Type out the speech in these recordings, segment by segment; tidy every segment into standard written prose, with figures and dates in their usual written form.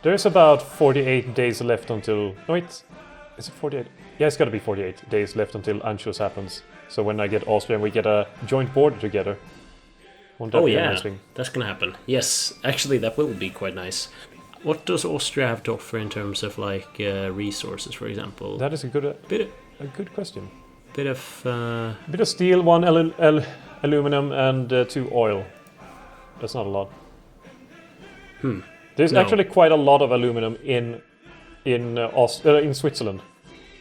There's about 48 days left until... No, wait. Is it 48? Yeah, it's got to be 48 days left until Anschluss happens. So when I get Austria and we get a joint border together. Won't that be a nice thing? That's going to happen. Yes, actually that will be quite nice. What does Austria have to offer in terms of like resources, for example? That is a good question. Bit of steel, 1 aluminum, and 2 oil. That's not a lot. There's actually quite a lot of aluminum in Switzerland.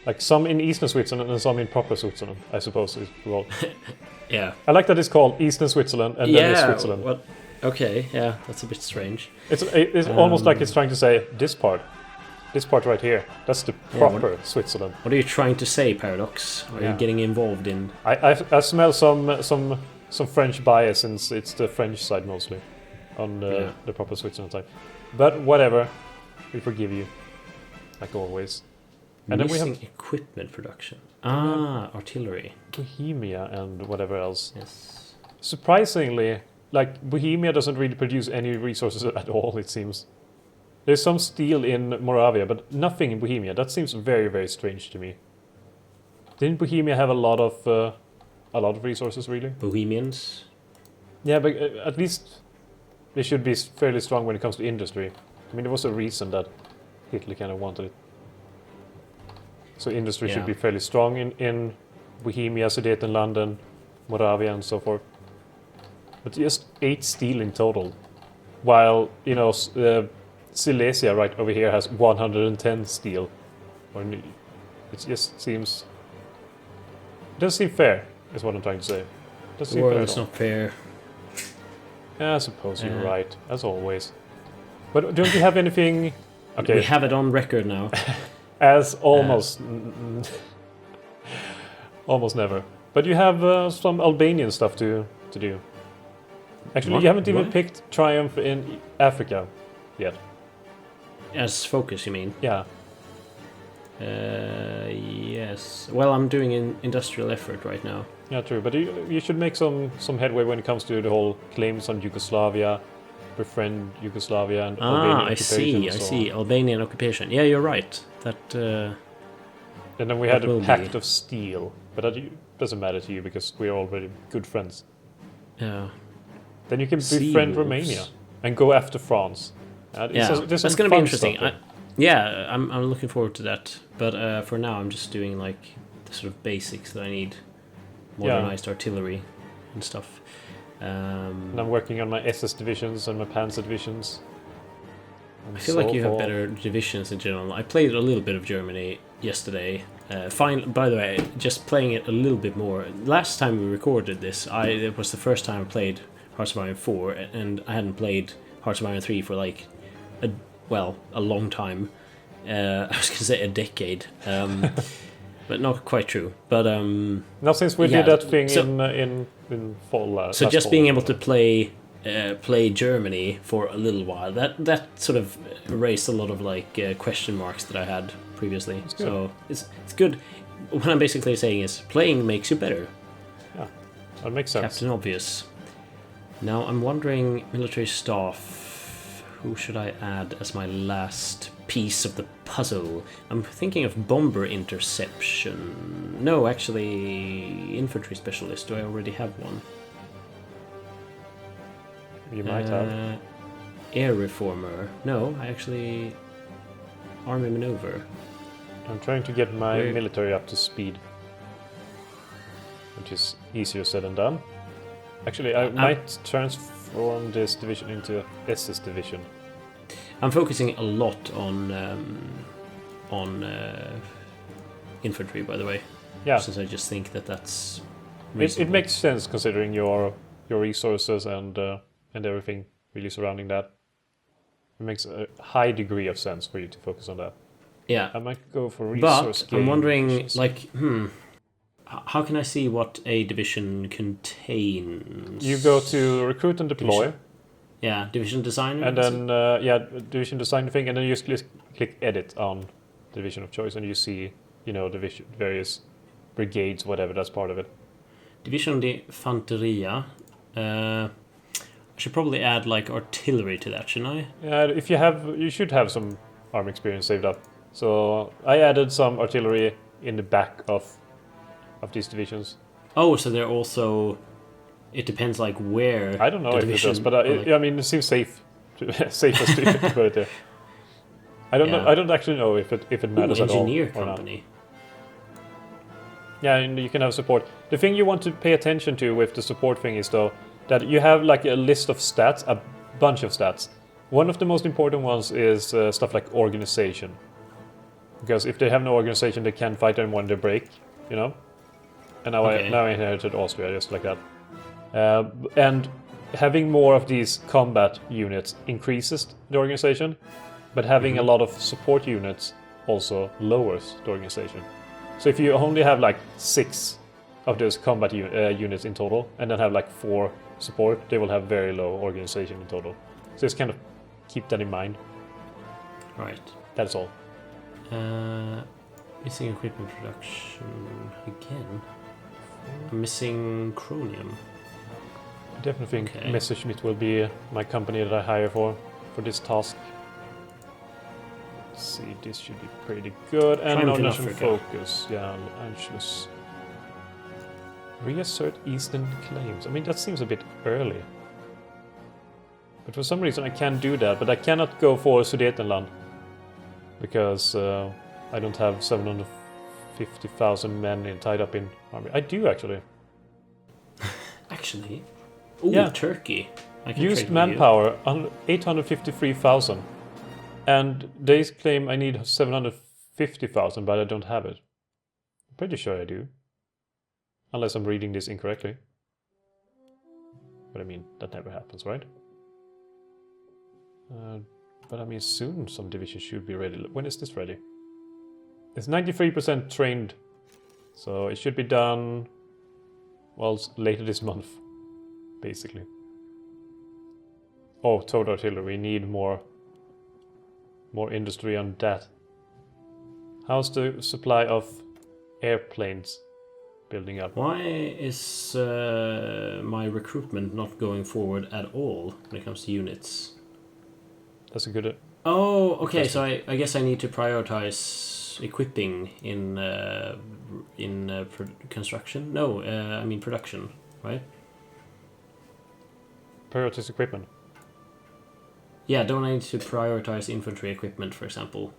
Like some in Eastern Switzerland and some in proper Switzerland, I suppose is called. Yeah. I like that it's called Eastern Switzerland and then it's Switzerland. Well, okay, yeah, that's a bit strange. It's almost like it's trying to say this part right here, that's the proper Switzerland. What are you trying to say, Paradox? Are you getting involved in? I smell some French bias since it's the French side mostly, on the proper Switzerland side. But whatever, we forgive you, like always. And then we have equipment production. Artillery. Bohemia and whatever else. Yes. Surprisingly, like Bohemia doesn't really produce any resources at all, it seems. There's some steel in Moravia, but nothing in Bohemia. That seems very, very strange to me. Didn't Bohemia have a lot of resources, really? Bohemians? Yeah, but at least they should be fairly strong when it comes to industry. I mean, there was a reason that Hitler kind of wanted it. So industry should be fairly strong in Bohemia, Sudetenland, Moravia, and so forth. But just 8 steel in total, while Silesia right over here has 110 steel. It just seems... It doesn't seem fair, is what I'm trying to say. The world is not fair. Yeah, I suppose you're right, as always. But don't you have anything... Okay. We have it on record now. As almost... almost never. But you have some Albanian stuff to do. Actually, you haven't even picked Triumph in Africa yet. As focus, you mean? Yeah. Yes. Well, I'm doing an industrial effort right now. Yeah, true. But you should make some headway when it comes to the whole claims on Yugoslavia, befriend Yugoslavia and Albanian occupation. I see. Albanian occupation. Yeah, you're right. That. And then we had a pact of steel, but that doesn't matter to you because we're already good friends. Yeah. Then you can befriend Romania and go after France. That's going to be interesting. I'm looking forward to that. But for now, I'm just doing like the sort of basics that I need. Modernized artillery and stuff. And I'm working on my SS divisions and my Panzer divisions. I feel like you have better divisions in general. I played a little bit of Germany yesterday. By the way, just playing it a little bit more. Last time we recorded this, it was the first time I played Hearts of Iron 4, and I hadn't played Hearts of Iron 3 for like a long time. I was going to say a decade. But not quite true. But now since we did that thing in fall. So just being able to play Germany for a little while, that sort of erased a lot of like question marks that I had previously. So it's good. What I'm basically saying is playing makes you better. Yeah, that makes sense. Captain Obvious. Now I'm wondering, military staff. Who should I add as my last piece of the puzzle? I'm thinking of bomber interception. No, actually, infantry specialist. Do I already have one? You might have. Air reformer. No, I actually... Army maneuver. I'm trying to get my military up to speed, which is easier said than done. Actually, I might transform this division into a SS division. I'm focusing a lot on infantry, by the way. Yeah. Since I just think that's it makes sense considering your resources and everything really surrounding that. It makes a high degree of sense for you to focus on that. Yeah. I might go for resource. But I'm wondering, how can I see what a division contains? You go to recruit and deploy. Division. Yeah, division design. And then, division design thing, and then you just click edit on the division of choice, and you see, division, various brigades, whatever, that's part of it. Division de Fanteria. I should probably add like artillery to that, shouldn't I? Yeah, if you should have some army experience saved up. So I added some artillery in the back of these divisions. Oh, so they're also. It depends like where. I don't know if it does, but I mean, it seems safe, safest to put it there. I don't know. I don't actually know if it matters at all. Engineer company. Yeah, and you can have support. The thing you want to pay attention to with the support thing is though that you have like a list of stats, a bunch of stats. One of the most important ones is stuff like organization, because if they have no organization, they can't fight anyone when they break, you know. And now I inherited Austria just like that. And having more of these combat units increases the organization, but having a lot of support units also lowers the organization. So if you only have like 6 of those combat units in total, and then have like 4 support, they will have very low organization in total. So just kind of keep that in mind. Right. That's all. Missing equipment production again. I'm missing chromium. I definitely think Messerschmitt will be my company that I hire for this task. Let's see, this should be pretty good. And no national focus. Yeah, Anschluss. Reassert eastern claims. I mean, that seems a bit early. But for some reason I can't do that. But I cannot go for Sudetenland. Because I don't have 750,000 men tied up in army. I do, actually. Actually? Ooh, yeah. Turkey. I can used manpower on 853,000. And they claim I need 750,000, but I don't have it. I'm pretty sure I do. Unless I'm reading this incorrectly. But I mean, that never happens, right? But I mean, soon some divisions should be ready. When is this ready? It's 93% trained. So it should be done, well, later this month, basically. Oh, towed artillery. We need more industry on that. How's the supply of airplanes building up? Why is my recruitment not going forward at all when it comes to units? That's a good... Oh, okay. Question. So I guess I need to prioritize equipping in construction. No, I mean production, right? Prioritize equipment. Yeah, don't I need to prioritize infantry equipment, for example?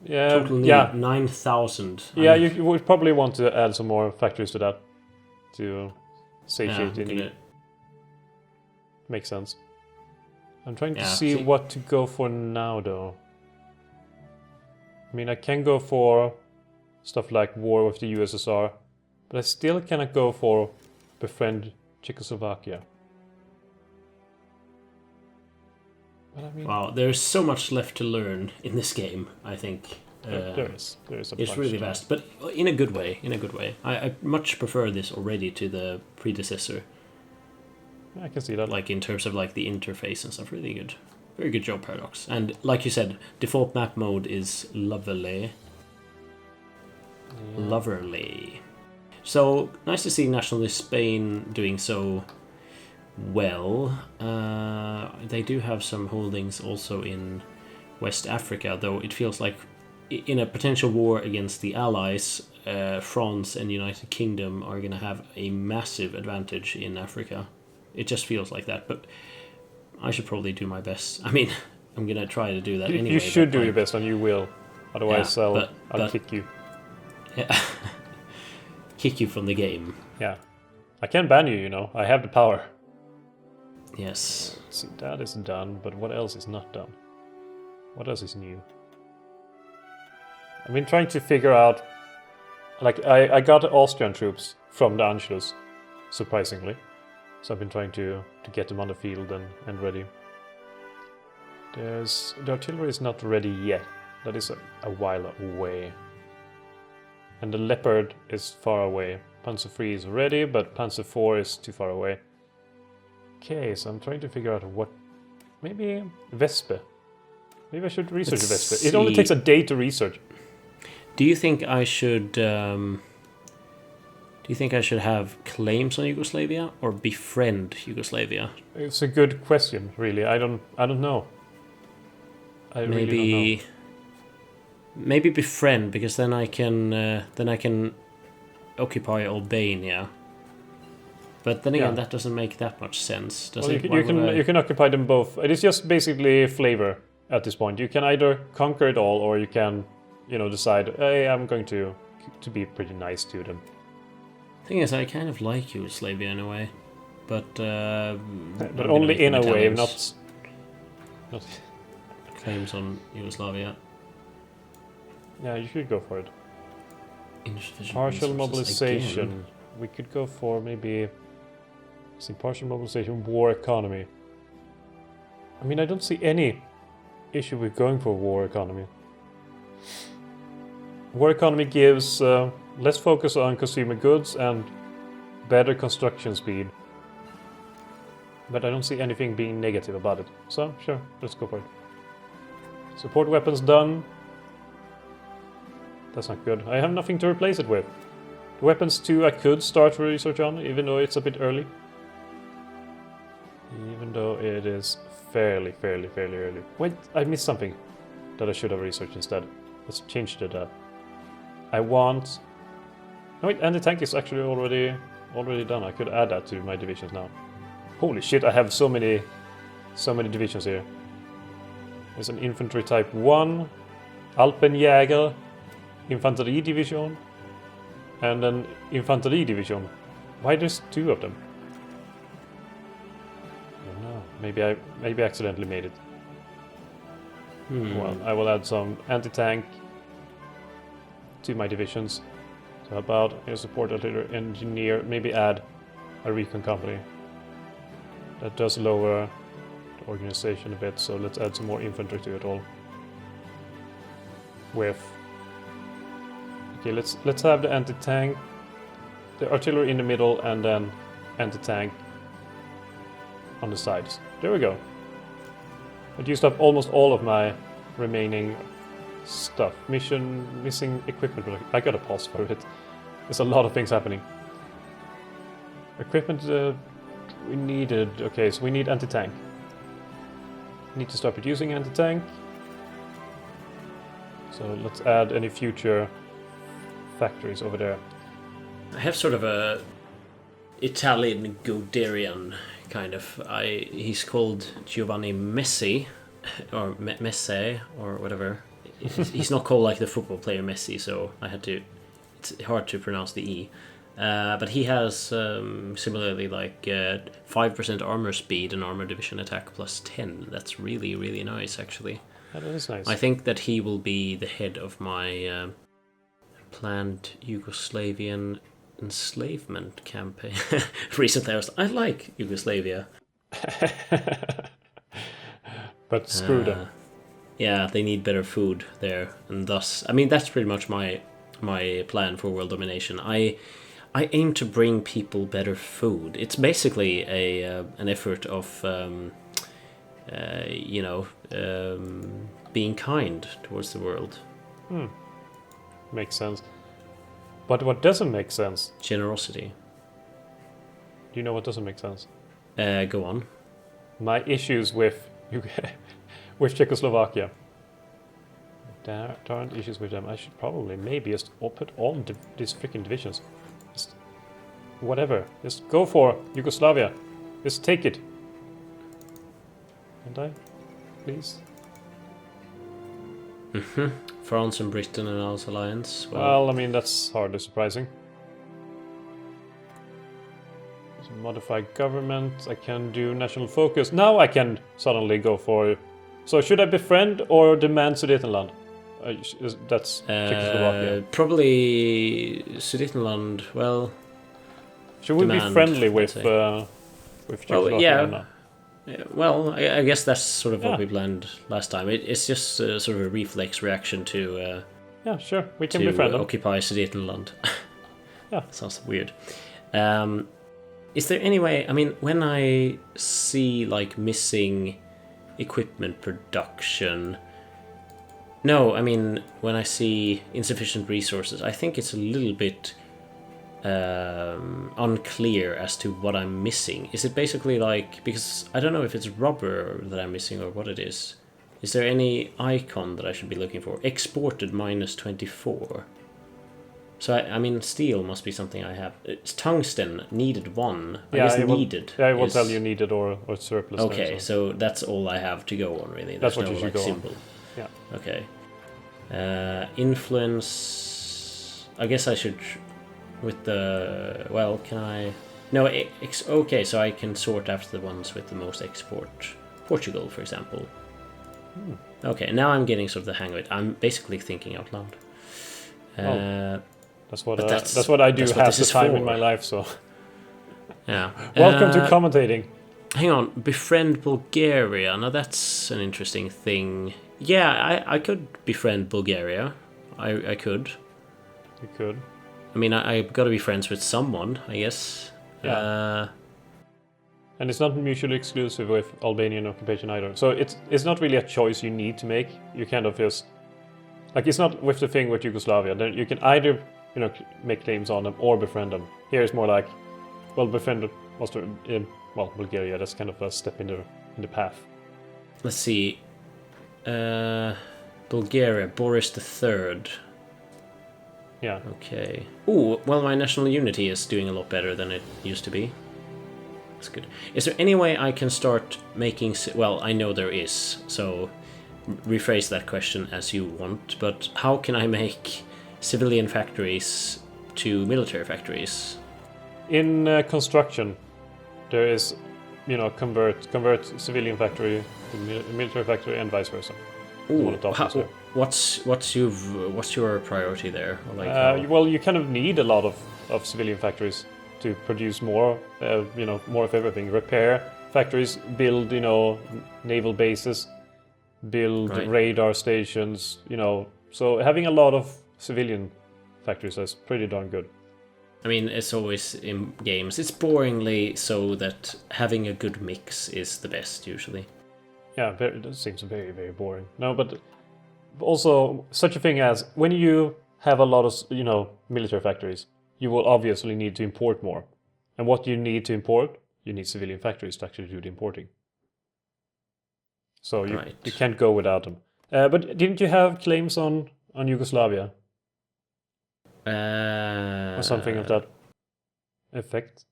Yeah, total need 9,000. Yeah, you would probably want to add some more factories to that to satiate the need. Makes sense. I'm trying to see what to go for now, though. I mean, I can go for stuff like war with the USSR, but I still cannot go for befriend Czechoslovakia. But I mean, wow, there's so much left to learn in this game, I think. There is it's really vast, but in a good way. I much prefer this already to the predecessor. I can see that. Like in terms of like the interface and stuff, really good. Very good job, Paradox. And like you said, default map mode is lovely. Yeah. Loverly. So nice to see nationalist Spain doing so well. They do have some holdings also in West Africa, though it feels like in a potential war against the Allies, France and United Kingdom are going to have a massive advantage in Africa. It just feels like that, but I should probably do my best. I mean, I'm going to try to do that anyway. You should do your best, and you will. Otherwise, I'll kick you. Yeah. Kick you from the game. Yeah. I can ban you, you know. I have the power. Yes. See, that is done, but what else is not done? What else is new? I've been trying to figure out... Like, I got Austrian troops from the Anschluss, surprisingly. So I've been trying to get them on the field and ready. The artillery is not ready yet. That is a while away. And the Leopard is far away. Panzer III is ready, but Panzer IV is too far away. Okay, so I'm trying to figure out what... Maybe Vespe. Maybe I should research Vespe. It only takes a day to research. Do you think I should Do you think I should have claims on Yugoslavia or befriend Yugoslavia? It's a good question, really. I don't know. Really don't know. Maybe befriend, because then I can occupy Albania. But then again, that doesn't make that much sense, does it? You can occupy them both. It is just basically flavor at this point. You can either conquer it all, or you can, decide, hey, I'm going to be pretty nice to them. Thing is, I kind of like Yugoslavia in a way, but only in a way, not claims on Yugoslavia. Yeah, you could go for it. Partial mobilization. Again. We could go for maybe partial mobilization, war economy. I mean, I don't see any issue with going for war economy. War economy gives less focus on consumer goods and better construction speed. But I don't see anything being negative about it. So, sure, let's go for it. Support weapons done. That's not good. I have nothing to replace it with. The weapons 2 I could start research on, even though it's a bit early. Even though it is fairly early. Wait, I missed something that I should have researched instead. Let's change to that. I want... No wait, anti-tank is actually already done. I could add that to my divisions now. Holy shit, I have so many divisions here. There's an infantry type 1, Alpenjäger, Infanteri division, and an Infanteri division. Why there's 2 of them? I don't know. Maybe I accidentally made it. Well, I will add some anti-tank to my divisions. So how about a support artillery engineer? Maybe add a recon company. That does lower the organization a bit, so let's add some more infantry to it all. Okay, let's have the anti-tank, the artillery in the middle, and then anti-tank on the sides. There we go. I've used up almost all of my remaining stuff. Missing equipment. I gotta pause for it. There's a lot of things happening. Equipment we needed. Okay, so we need anti-tank. Need to start producing anti-tank. So let's add any future factories over there. I have sort of a Italian Guderian kind of. He's called Giovanni Messi, or Messi, or whatever. He's not called like the football player Messi, so I had to. It's hard to pronounce the E. But he has similarly like 5% armor speed and armor division attack plus 10. That's really nice, actually. That is nice. I think that he will be the head of my planned Yugoslavian enslavement campaign. Recently I like Yugoslavia. But screw them. Yeah, they need better food there, and thus, I mean, that's pretty much my plan for world domination. I aim to bring people better food. It's basically an effort of being kind towards the world. Makes sense. But what doesn't make sense? Generosity. Do you know what doesn't make sense? Go on. My issues with Czechoslovakia. There aren't issues with them. I should probably maybe just put all these freaking divisions. Just whatever. Just go for Yugoslavia. Just take it. Can't I? Please? France and Britain and our alliance. Well, I mean, that's hardly surprising. So modify government. I can do national focus. Now I can suddenly go for... So should I befriend or demand Sudetenland? That's Czechoslovakia. Probably Sudetenland. Well, should we be friendly with Czechoslovakia now? Well, I guess that's sort of what we planned last time. It's just sort of a reflex reaction to. Yeah, sure. We can befriend them. Occupy Sudetenland. Yeah, sounds weird. Is there any way? I mean, when I see like missing equipment production. No, I mean when I see insufficient resources, I think it's a little bit unclear as to what I'm missing. Is it basically like, because I don't know if it's rubber that I'm missing or what it is. Is there any icon that I should be looking for? Exported -24. So I mean, steel must be something I have. It's tungsten needed 1. I guess needed. Yeah, it will tell you needed or surplus. Okay, there, so that's all I have to go on really. That's what you should go symbol. on. Yeah. Okay. Influence. I guess I should. With the can I? No. Okay, so I can sort after the ones with the most export. Portugal, for example. Okay, now I'm getting sort of the hang of it. I'm basically thinking out loud. That's what I do half the time in my life. So. Yeah. Welcome to commentating. Hang on, befriend Bulgaria. Now that's an interesting thing. Yeah, I could befriend Bulgaria. I could. You could. I mean, I've got to be friends with someone, I guess. Yeah. And it's not mutually exclusive with Albanian occupation either. So it's not really a choice you need to make. You kind of just... Like, it's not with the thing with Yugoslavia. Then you can either, make claims on them or befriend them. Here it's more like, befriend Bulgaria. That's kind of a step in the path. Let's see. Bulgaria, Boris III. Yeah. Okay. Ooh, well, my national unity is doing a lot better than it used to be. That's good. Is there any way I can start making... Well, I know there is, so rephrase that question as you want, but how can I make civilian factories to military factories? In construction, there is, convert civilian factory to military factory and vice versa. Ooh, what's your priority there? You kind of need a lot of civilian factories to produce more, more of everything. Repair factories, build, naval bases, build radar stations, So having a lot of civilian factories is pretty darn good. I mean, it's always in games. It's boringly so that having a good mix is the best usually. Yeah, that seems very, very boring. No, but also such a thing as when you have a lot of, military factories, you will obviously need to import more. And what you need to import, you need civilian factories to actually do the importing. So you can't go without them. But didn't you have claims on Yugoslavia? Or something of that effect?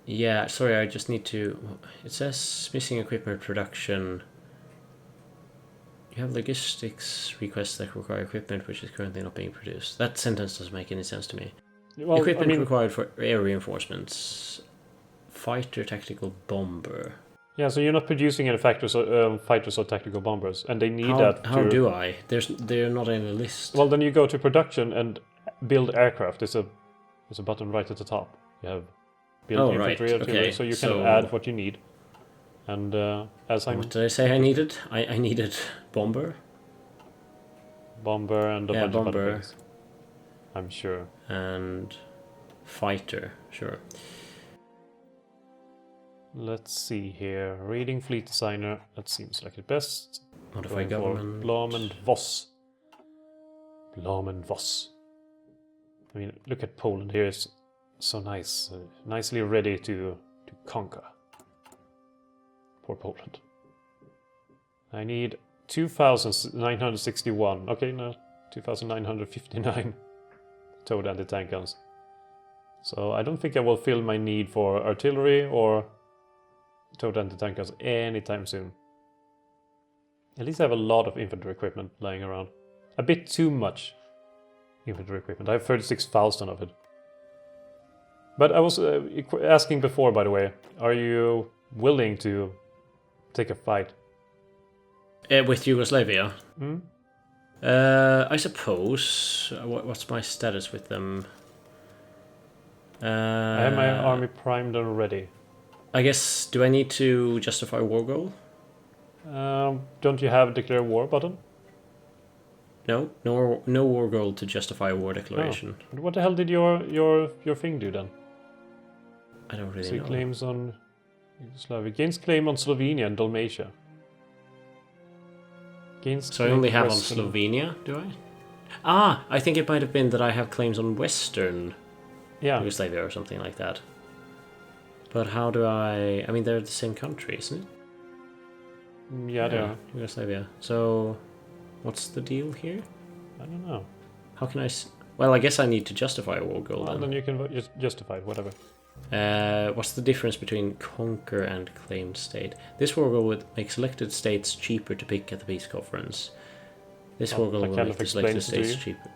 Yeah, sorry, I just need to... It says missing equipment production. You have logistics requests that require equipment which is currently not being produced. That sentence doesn't make any sense to me. Well, equipment required for air reinforcements. Fighter tactical bomber. Yeah, so you're not producing any fighters or tactical bombers, and they need that. How do I? They're not in the list. Well, then you go to production and build aircraft. There's a button right at the top. You have build infantry artillery, so you can add what you need. And what did I say I needed? I needed bomber. Bomber and a bunch of other things. Bomber. I'm sure. And fighter, sure. Let's see here. Reading fleet designer. That seems like the best. Modify government. Blom and Voss. Blom and Voss. I mean, look at Poland here. It's so nice. Nicely ready to conquer. Poor Poland. I need 2,961. Okay, no. 2,959 towed anti-tank guns. So I don't think I will fill my need for artillery or towed anti-tank guns anytime soon. At least I have a lot of infantry equipment lying around. A bit too much infantry equipment. I have 36,000 of it. But I was asking before, by the way, are you willing to take a fight? With Yugoslavia? Hmm? I suppose. What's my status with them? I have my army primed and ready. I guess, do I need to justify war goal? Don't you have a declare war button? No war goal to justify a war declaration. Oh. But what the hell did your thing do then? I don't really know. Claims on Yugoslavia. Gains claim on Slovenia and Dalmatia. So I only have on Slovenia, do I? I think it might have been that I have claims on Western Yugoslavia or something like that. But how do I mean, they're the same country, isn't it? Yeah, they are. Yugoslavia. So, what's the deal here? I don't know. How can I... Well, I guess I need to justify a war goal then. Then you can just justify it, whatever. What's the difference between conquer and claimed state? This war goal would make selected states cheaper to pick at the peace conference. This war goal will make the selected states cheaper.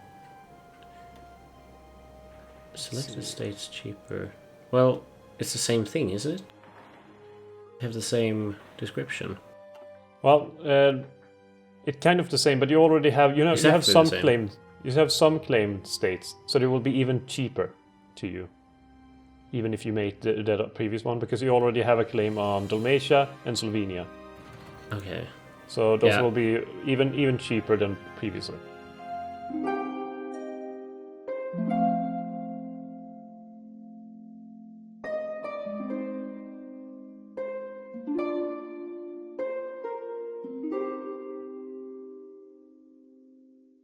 Selected states cheaper. Well, it's the same thing, isn't it? They have the same description. Well, it's kind of the same, but you already have, you have some claimed. You have some claimed states, so they will be even cheaper to you, even if you made the previous one, because you already have a claim on Dalmatia and Slovenia. Okay. So those will be even cheaper than previously.